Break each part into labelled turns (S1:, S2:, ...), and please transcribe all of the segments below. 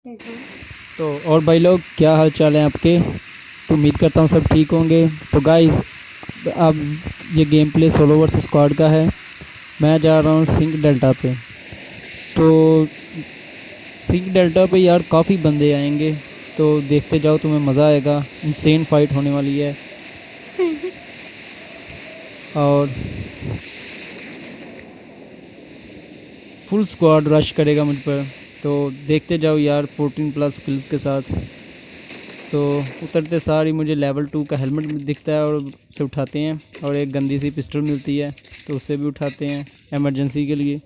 S1: हम्म।
S2: तो और भाई लोग, क्या हाल चाल है आपके? तो उम्मीद करता हूँ सब ठीक होंगे। तो गाइस, अब ये game play solo versus squad का है। मैं जा रहा हूँ सिंक डेल्टा पे। तो सिंक डेल्टा पे यार काफ़ी बंदे आएंगे। तो देखते जाओ, तुम्हें मज़ा आएगा। इंसेन फाइट होने वाली है। और फुल स्क्वाड रश करेगा मुझ पर। तो देखते जाओ यार, 14+ स्किल्स के साथ। तो उतरते सार ही मुझे लेवल 2 का हेलमेट दिखता है और उसे उठाते हैं। और एक गंदी सी पिस्टल मिलती है, तो उससे भी उठाते हैं इमरजेंसी के लिए।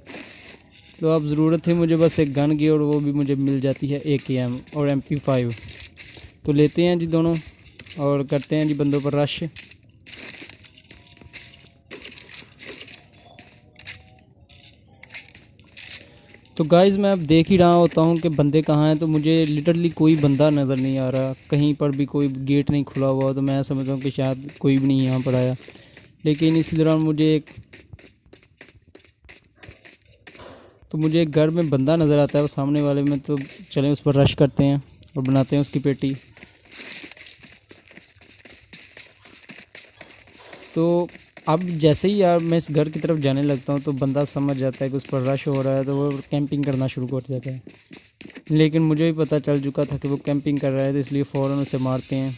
S2: तो अब ज़रूरत है मुझे बस एक गन की, और वो भी मुझे मिल जाती है AKM और MP5। तो लेते हैं जी दोनों और करते हैं जी बंदों पर रश। तो गाइज़, मैं अब देख ही रहा होता हूँ कि बंदे कहाँ हैं। तो मुझे लिटरली कोई बंदा नज़र नहीं आ रहा, कहीं पर भी कोई गेट नहीं खुला हुआ। तो मैं समझता हूँ कि शायद कोई भी नहीं यहाँ पर आया। लेकिन इसी दौरान मुझे एक घर में बंदा नज़र आता है, वो सामने वाले में। तो चलें उस पर रश करते हैं और बनाते हैं उसकी पेटी। तो अब जैसे ही यार मैं इस घर की तरफ जाने लगता हूँ, तो बंदा समझ जाता है कि उस पर रश हो रहा है, तो वो कैंपिंग करना शुरू कर देता है। लेकिन मुझे भी पता चल चुका था कि वो कैंपिंग कर रहा है, तो इसलिए फ़ौरन उसे मारते हैं।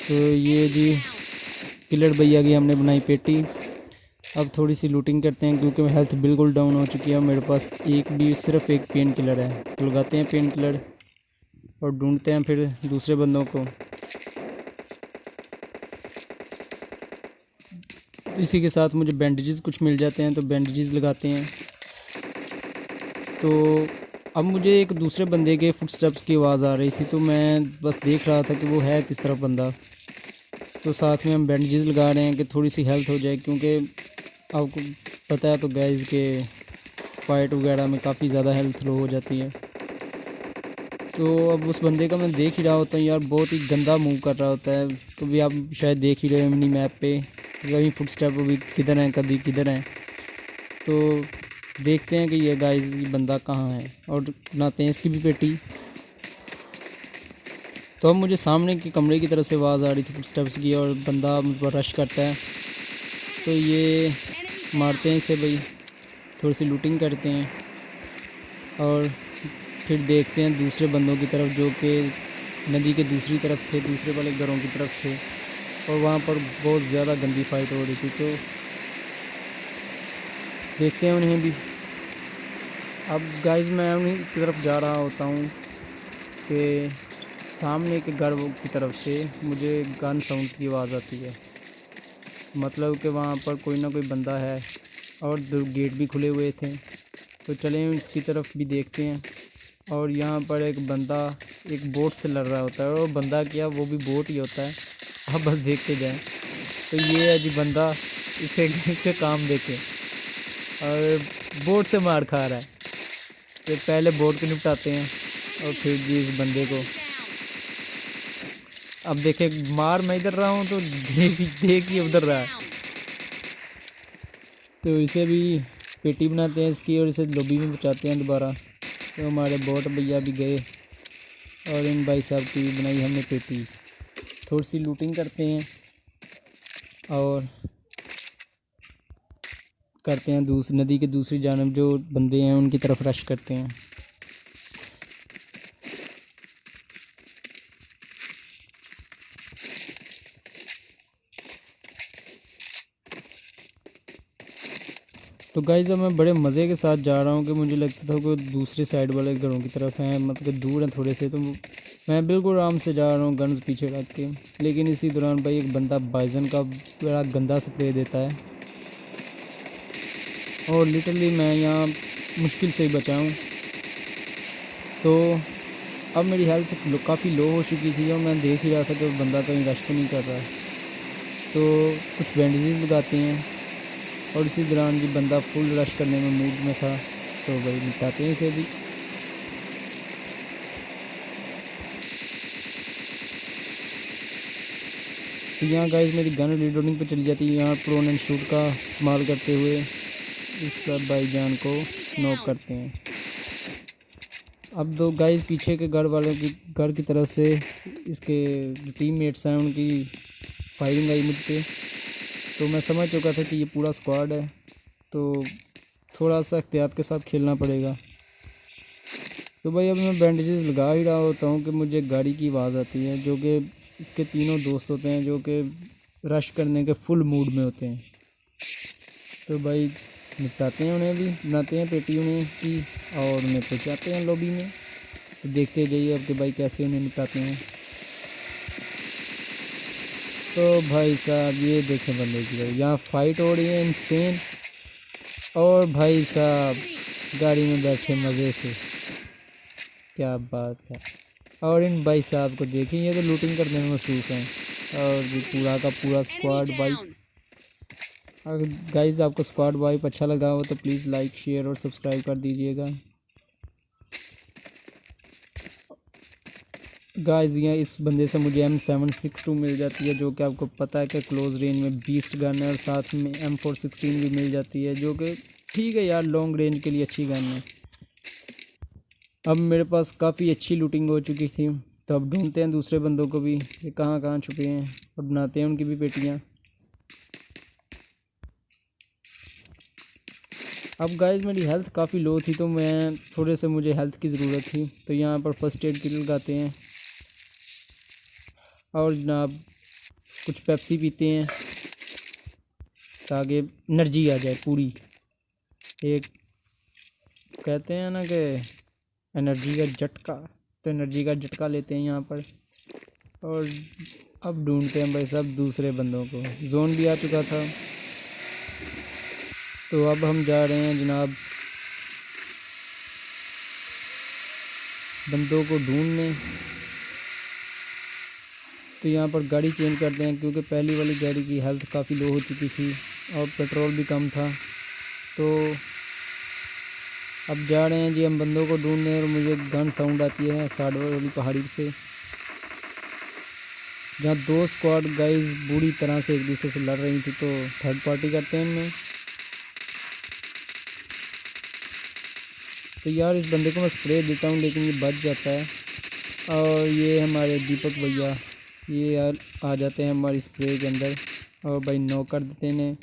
S2: तो ये जी किलर भैया की हमने बनाई पेटी। अब थोड़ी सी लूटिंग करते हैं, क्योंकि हेल्थ बिल्कुल डाउन हो चुकी है। मेरे पास सिर्फ एक पेन किलर है। तो लगाते हैं पेन किलर और ढूंढते हैं फिर दूसरे बंदों को। इसी के साथ मुझे बैंडेजेस कुछ मिल जाते हैं, तो बैंडेजेस लगाते हैं। तो अब मुझे एक दूसरे बंदे के फुटस्टेप्स की आवाज़ आ रही थी, तो मैं बस देख रहा था कि वो है किस तरफ बंदा। तो साथ में हम बैंडेजेस लगा रहे हैं कि थोड़ी सी हेल्थ हो जाए, क्योंकि आपको पता है तो गाइस के फाइट वगैरह में काफ़ी ज़्यादा हेल्थ लो हो जाती है। तो अब उस बंदे का मैं देख ही रहा होता हूँ यार, बहुत ही गंदा मूव कर रहा होता है। कभी आप शायद देख ही रहे हो मिनी मैप पे, कभी फुटस्टेप अभी किधर हैं कभी किधर हैं। तो देखते हैं कि ये गाइस ये बंदा कहाँ है, और बनाते हैं इसकी भी पेटी। तो अब मुझे सामने के कमरे की तरफ से आवाज़ आ रही थी फुटस्टेप्स की, और बंदा मुझ पर रश करता है। तो ये मारते हैं इसे भाई, थोड़ी सी लूटिंग करते हैं। और फिर देखते हैं दूसरे बंदों की तरफ, जो कि नदी के दूसरी तरफ थे, दूसरे वाले घरों की तरफ थे। और वहाँ पर बहुत ज़्यादा गंदी फाइट हो रही थी। तो देखते हैं उन्हें भी। अब गाइस मैं उन्हीं की तरफ जा रहा होता हूँ कि सामने के घर की तरफ से मुझे गन साउंड की आवाज़ आती है। मतलब कि वहाँ पर कोई ना कोई बंदा है, और दो गेट भी खुले हुए थे। तो चलें उसकी तरफ भी देखते हैं। और यहाँ पर एक बंदा एक बोट से लड़ रहा होता है, और वो बंदा क्या, वो भी बोट ही होता है। आप बस देखते जाएं। तो ये है जी बंदा, इसे के काम देखें। और बोट से मार खा रहा है। तो पहले बोट को निपटाते हैं, और फिर जी इस बंदे को। अब देखे मार मैं इधर रहा हूँ, तो देख ही उधर रहा है। तो इसे भी पेटी बनाते हैं इसकी, और इसे लॉबी में पहुँचाते हैं दोबारा। तो हमारे बोट भैया भी गए, और इन भाई साहब की भी बनाई हमने पेटी। थोड़ी सी लूटिंग करते हैं और करते हैं नदी के दूसरी जानब जो बंदे हैं उनकी तरफ रश करते हैं। तो गाइस अब मैं बड़े मज़े के साथ जा रहा हूँ, कि मुझे लगता था कि दूसरी साइड वाले घरों की तरफ हैं, मतलब दूर हैं थोड़े से। तो मैं बिल्कुल आराम से जा रहा हूँ गन्स पीछे रख के। लेकिन इसी दौरान भाई एक बंदा बाइजन का बड़ा गंदा स्प्रे देता है, और लिटरली मैं यहाँ मुश्किल से ही बचा हूँ। तो अब मेरी हेल्थ काफ़ी लो हो चुकी थी, और मैं देख ही रहा था कि वो बंदा कहीं रश तो नहीं कर रहा है। तो कुछ बैंडेजेस लगाते हैं, और इसी दौरान भी बंदा फुल रश करने में मूड में था। तो भाई निपटाते हैं इसे भी। तो यहाँ गाइस मेरी गन रीलोडिंग पे चली जाती है, यहाँ प्रोन एंड शूट का इस्तेमाल करते हुए इस सब भाईजान को नॉक करते हैं। अब दो गाइस पीछे के घर की तरफ से इसके जो टीममेट्स हैं उनकी फायरिंग आई मुझ पे, तो मैं समझ चुका था कि ये पूरा स्क्वाड है, तो थोड़ा सा एहतियात के साथ खेलना पड़ेगा। तो भाई अब मैं बैंडेजेस लगा ही रहा होता हूँ कि मुझे गाड़ी की आवाज़ आती है, जो कि इसके तीनों दोस्त होते हैं जो कि रश करने के फुल मूड में होते हैं। तो भाई निपटाते हैं उन्हें भी, बनाते हैं पेटी उन्हें की और उन्हें पहुँचाते हैं लॉबी में। तो देखते जाइए अब कि भाई कैसे उन्हें निपटाते हैं। तो भाई साहब ये देखें बंदे की भाई यहाँ फ़ाइट हो रही है इनसेन, और भाई साहब गाड़ी में बैठे मज़े से, क्या बात है। और इन भाई साहब को देखें, ये तो लूटिंग करने में मसरूफ़ हैं, और ये पूरा का पूरा स्क्वाड वाइप। अगर गाइस आपको स्क्वाड वाइप अच्छा लगा हो तो प्लीज़ लाइक शेयर और सब्सक्राइब कर दीजिएगा। गाइस यहाँ इस बंदे से मुझे M762 मिल जाती है, जो कि आपको पता है कि क्लोज़ रेंज में बीस्ट गन है, और साथ में M416 भी मिल जाती है, जो कि ठीक है यार, लॉन्ग रेंज के लिए अच्छी गन है। अब मेरे पास काफ़ी अच्छी लूटिंग हो चुकी थी, तो अब ढूंढते हैं दूसरे बंदों को भी, ये कहाँ कहाँ छुपे हैं, और बनाते हैं उनकी भी पेटियाँ। अब गाइस मेरी हेल्थ काफ़ी लो थी, तो मैं थोड़े से मुझे हेल्थ की ज़रूरत थी, तो यहाँ पर फर्स्ट एड किट लगाते हैं, और जनाब कुछ पेप्सी पीते हैं ताकि एनर्जी आ जाए पूरी। एक कहते हैं ना कि एनर्जी का झटका, तो एनर्जी का झटका लेते हैं यहाँ पर। और अब ढूंढते हैं भाई साहब दूसरे बंदों को, जोन भी आ चुका था, तो अब हम जा रहे हैं जनाब बंदों को ढूंढने। तो यहाँ पर गाड़ी चेंज करते हैं, क्योंकि पहली वाली गाड़ी की हेल्थ काफ़ी लो हो चुकी थी और पेट्रोल भी कम था। तो अब जा रहे हैं जी हम बंदों को ढूंढने, और मुझे गन साउंड आती है साइड वाली पहाड़ी से, जहाँ दो स्क्वाड गाइस बुरी तरह से एक दूसरे से लड़ रही थी, तो थर्ड पार्टी करते हैं इनमें। तो यार इस बंदे को मैं स्प्रे देता हूँ लेकिन ये बच जाता है, और ये हमारे दीपक भैया ये यार आ जाते हैं हमारी स्प्रे के अंदर, और भाई नॉक कर देते हैं इन्हें।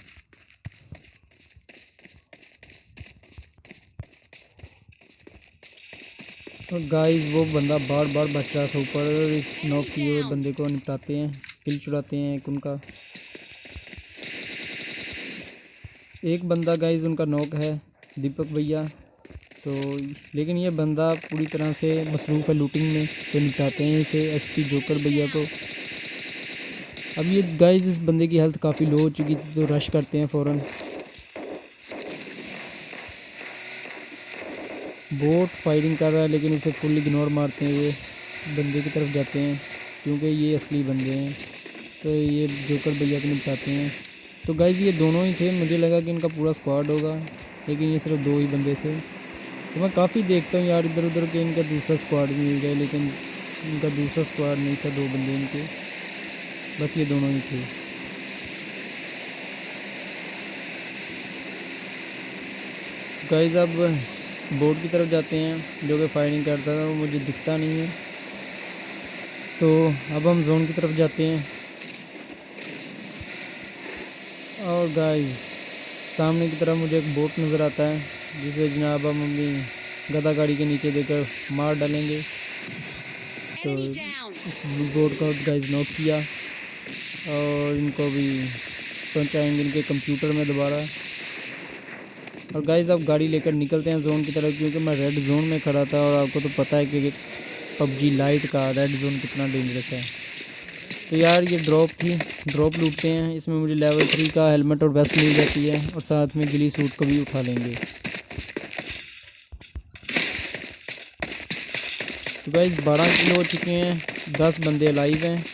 S2: और गाइस वो बंदा बार बार बच रहा था ऊपर, और इस नॉक किए हुए बंदे को निपटाते हैं, किल चुराते हैं एक उनका। एक बंदा गाइस उनका नॉक है, दीपक भैया। तो लेकिन ये बंदा पूरी तरह से मसरूफ़ है लूटिंग में, तो निपटाते हैं इसे एसपी जोकर भैया को। अब ये गाइस इस बंदे की हेल्थ काफ़ी लो हो चुकी थी, तो रश करते हैं फ़ौरन। बोट फायरिंग कर रहा है, लेकिन इसे फुल इग्नोर मारते हुए बंदे की तरफ जाते हैं, क्योंकि ये असली बंदे हैं। तो ये जोकर भैया को निपटाते हैं। तो गाइस ये दोनों ही थे, मुझे लगा कि इनका पूरा स्क्वाड होगा, लेकिन ये सिर्फ दो ही बंदे थे। तो मैं काफ़ी देखता हूँ यार इधर उधर के इनका दूसरा स्क्वाड मिल जाए, लेकिन इनका दूसरा स्क्वाड नहीं था, दो बंदे इनके, बस ये दोनों ही थे। गाइस अब बोट की तरफ जाते हैं, जो कि फायरिंग करता था वो मुझे दिखता नहीं है। तो अब हम जोन की तरफ जाते हैं, और गाइस सामने की तरफ मुझे एक बोट नज़र आता है, जिसे जनाब हम अपनी गदा गाड़ी के नीचे देकर मार डालेंगे। तो इस बोट को गाइस नॉक किया, और इनको भी पहुंचाएंगे इनके कंप्यूटर में दोबारा। और गाइस अब गाड़ी लेकर निकलते हैं जोन की तरफ, क्योंकि मैं रेड जोन में खड़ा था, और आपको तो पता है कि PUBG लाइट का रेड जोन कितना डेंजरस है। तो यार ये ड्रॉप थी, ड्रॉप लूटते हैं, इसमें मुझे लेवल 3 का हेलमेट और वेस्ट मिल जाती है, और साथ में गिली सूट को भी उठा लेंगे। तो गाइस 12 किल हो चुके हैं, 10 बंदे अलाइव हैं।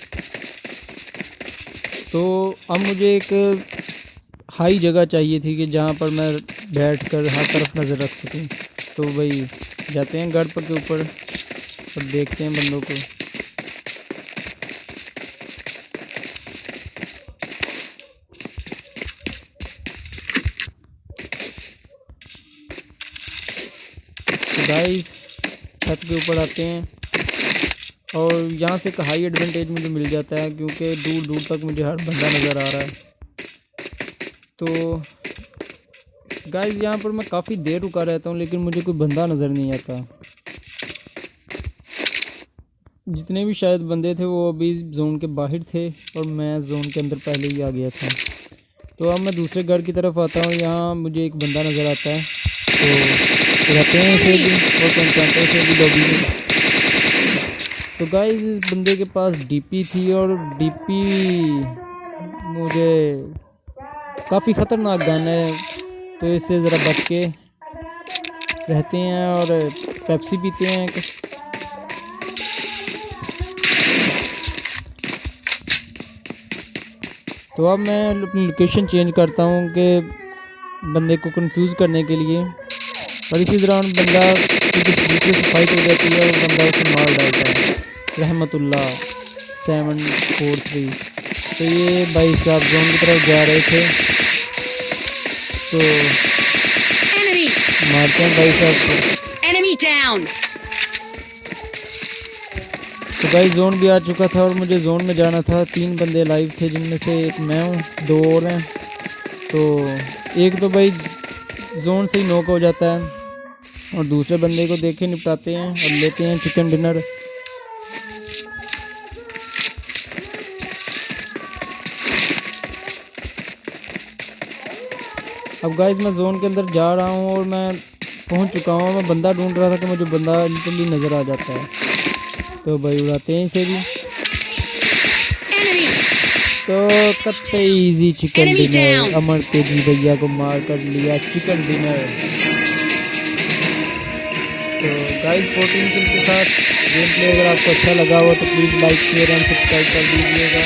S2: तो अब मुझे एक हाई जगह चाहिए थी कि जहाँ पर मैं बैठकर हर तरफ नज़र रख सकूँ। तो भाई जाते हैं गढ़ पर के ऊपर और देखते हैं बंदों को। तो गाइस छत के ऊपर आते हैं और यहाँ से एक हाई एडवांटेज मुझे मिल जाता है क्योंकि दूर दूर तक मुझे हर बंदा नज़र आ रहा है। तो गाइस यहाँ पर मैं काफ़ी देर रुका रहता हूँ लेकिन मुझे कोई बंदा नज़र नहीं आता। जितने भी शायद बंदे थे वो अभी जोन के बाहर थे और मैं जोन के अंदर पहले ही आ गया था। तो अब मैं दूसरे घर की तरफ आता हूँ। यहाँ मुझे एक बंदा नज़र आता है तो रहते हैं इसे भी और पहचानते हैं इसे भी लॉबी में। तो गाइस इस बंदे के पास डीपी थी और डीपी मुझे काफ़ी ख़तरनाक गन है तो इससे ज़रा बच के रहते हैं और पेप्सी पीते हैं। तो अब मैं अपनी लोकेशन चेंज करता हूँ कि बंदे को कंफ्यूज करने के लिए और इसी दौरान बंदा किसी दूसरे से फाइट हो जाती है और बंदा उसे मार डालता है। रहमतुल्लाह 743। तो ये भाई साहब जोन की तरफ जा रहे थे तो मारते हैं भाई साहब को। तो भाई जोन भी आ चुका था और मुझे जोन में जाना था। 3 बंदे लाइव थे जिनमें से एक मैं हूँ, 2 और हैं। तो एक तो भाई जोन से ही नॉक हो जाता है और दूसरे बंदे को देखे निपटाते हैं और लेते हैं चिकन डिनर। अब गाइस मैं जोन के अंदर जा रहा हूँ और मैं पहुँच चुका हूँ। मैं बंदा ढूंढ रहा था कि मुझे बंदा लिटरली नज़र आ जाता है। तो भाई उड़ाते हैं इसे भी। तो कत्ते इजी चिकन डिनर, अमर तेजी भैया को मार कर लिया चिकन डिनर। तो गाइस 14 किल के साथ गेम प्ले अगर आपको अच्छा लगा हो तो please like share and subscribe कर दीजिएगा।